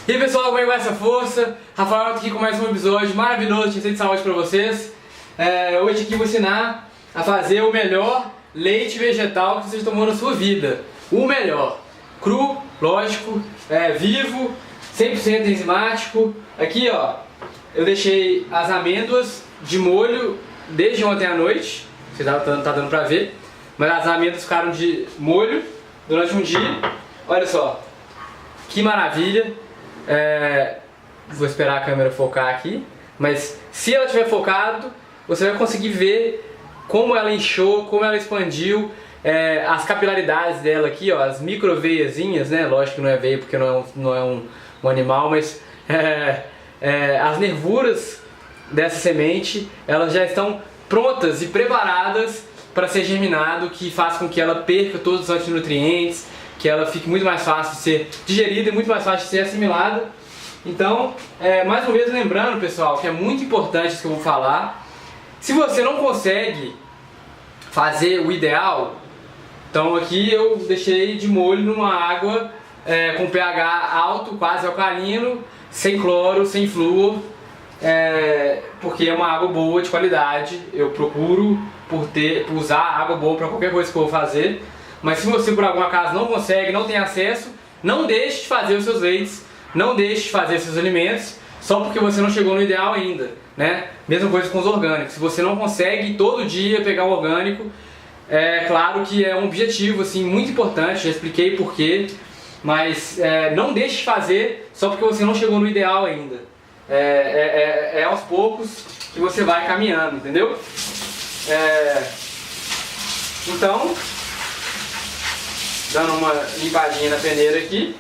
E aí pessoal, como é que vai essa força? Rafael aqui com mais um episódio maravilhoso de receita de saúde para vocês. Hoje aqui vou ensinar a fazer o melhor leite vegetal que você tomou na sua vida. O melhor. Cru, lógico, vivo, 100% enzimático. Aqui ó, eu deixei as amêndoas de molho desde ontem à noite. Você tá dando pra ver. Mas as amêndoas ficaram de molho durante um dia. Olha só, que maravilha. Vou esperar a câmera focar aqui, mas se ela tiver focado, você vai conseguir ver como ela inchou, como ela expandiu, as capilaridades dela aqui, ó, as microveiazinhas, né? Lógico que não é veia porque não é um animal, mas as nervuras dessa semente, elas já estão prontas e preparadas para ser germinado, que faz com que ela perca todos os antinutrientes, que ela fique muito mais fácil de ser digerida e muito mais fácil de ser assimilada. Então, mais uma vez lembrando, pessoal, que é muito importante isso que eu vou falar. Se você não consegue fazer o ideal, então aqui eu deixei de molho numa água com pH alto, quase alcalino, sem cloro, sem flúor, porque é uma água boa, de qualidade. Eu procuro por usar água boa para qualquer coisa que eu vou fazer. Mas se você por algum acaso não consegue, não tem acesso, não deixe de fazer os seus leites, não deixe de fazer seus alimentos, só porque você não chegou no ideal ainda, né? Mesma coisa com os orgânicos. Se você não consegue todo dia pegar um orgânico, é claro que é um objetivo assim, muito importante, já expliquei porquê, mas não deixe de fazer só porque você não chegou no ideal ainda. É aos poucos que você vai caminhando, entendeu? Então, dando uma limpadinha na peneira aqui.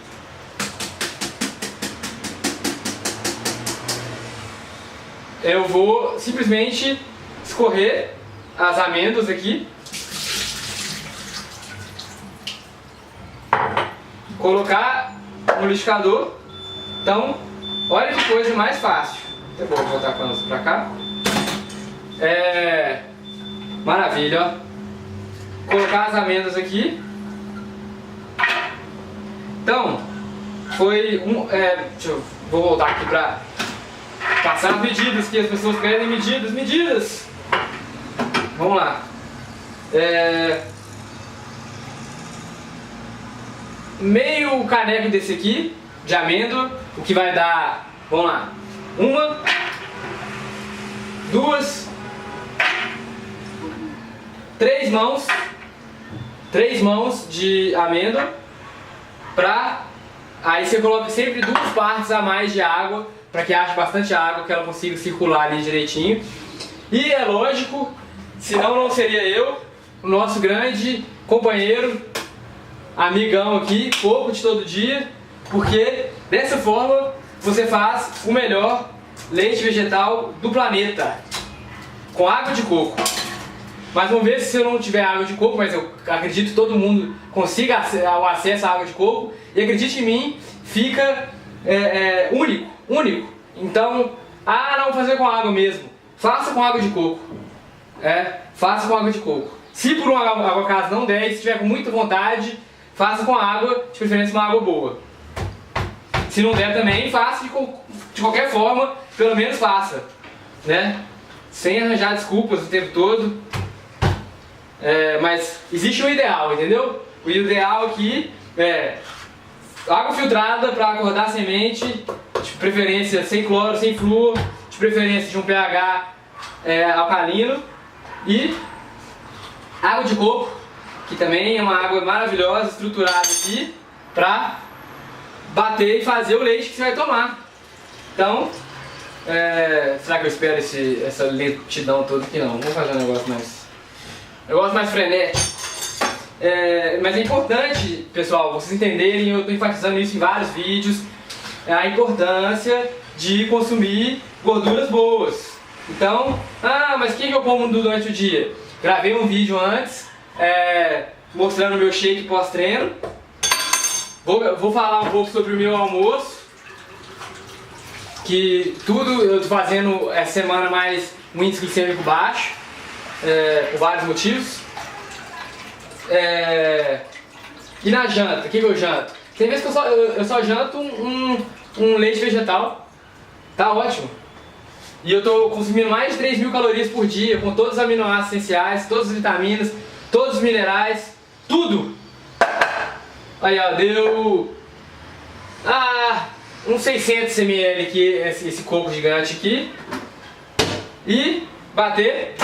Eu vou simplesmente escorrer as amêndoas aqui. Colocar no liquidificador. Então, olha que coisa mais fácil. É bom voltar pra cá. Maravilha, ó. Colocar as amêndoas aqui. Então, foi vou voltar aqui para passar as medidas que as pessoas querem. Medidas! Vamos lá. Meio caneco desse aqui, de amêndoa, o que vai dar, vamos lá, 1, 2, 3 mãos de amêndoa. Aí você coloca sempre 2 partes a mais de água, para que ache bastante água, que ela consiga circular ali direitinho. E é lógico, senão não seria eu, o nosso grande companheiro, amigão aqui, coco de todo dia, porque dessa forma você faz o melhor leite vegetal do planeta, com água de coco. Mas vamos ver se eu não tiver água de coco, mas eu acredito que todo mundo consiga o acesso à água de coco. E acredite em mim, fica único. Então, não vou fazer com água mesmo. Faça com água de coco. Faça com água de coco. Se por um acaso não der, se tiver com muita vontade, faça com água, de preferência uma água boa. Se não der também, faça de qualquer forma, pelo menos faça, né? Sem arranjar desculpas o tempo todo. Mas existe um ideal, entendeu? O ideal aqui é água filtrada para acordar a semente, de preferência sem cloro, sem flúor, de preferência de um pH alcalino, e água de coco, que também é uma água maravilhosa, estruturada aqui, para bater e fazer o leite que você vai tomar. Então, será que eu espero essa lentidão toda aqui? Não, vamos fazer um negócio mais frenético. Mas é importante, pessoal, vocês entenderem, eu estou enfatizando isso em vários vídeos, a importância de consumir gorduras boas. Então, mas o que eu como durante o dia? Gravei um vídeo antes, mostrando o meu shake pós-treino. Vou falar um pouco sobre o meu almoço, que tudo eu estou fazendo essa semana mais um índice glicêmico baixo, por vários motivos. E na janta, o que eu janto? Tem vezes que eu só janto um leite vegetal. Tá ótimo. E eu tô consumindo mais de 3.000 calorias por dia, com todos os aminoácidos essenciais, todas as vitaminas, todos os minerais, tudo. Aí ó, deu uns 600 ml aqui, esse coco gigante aqui. E bater.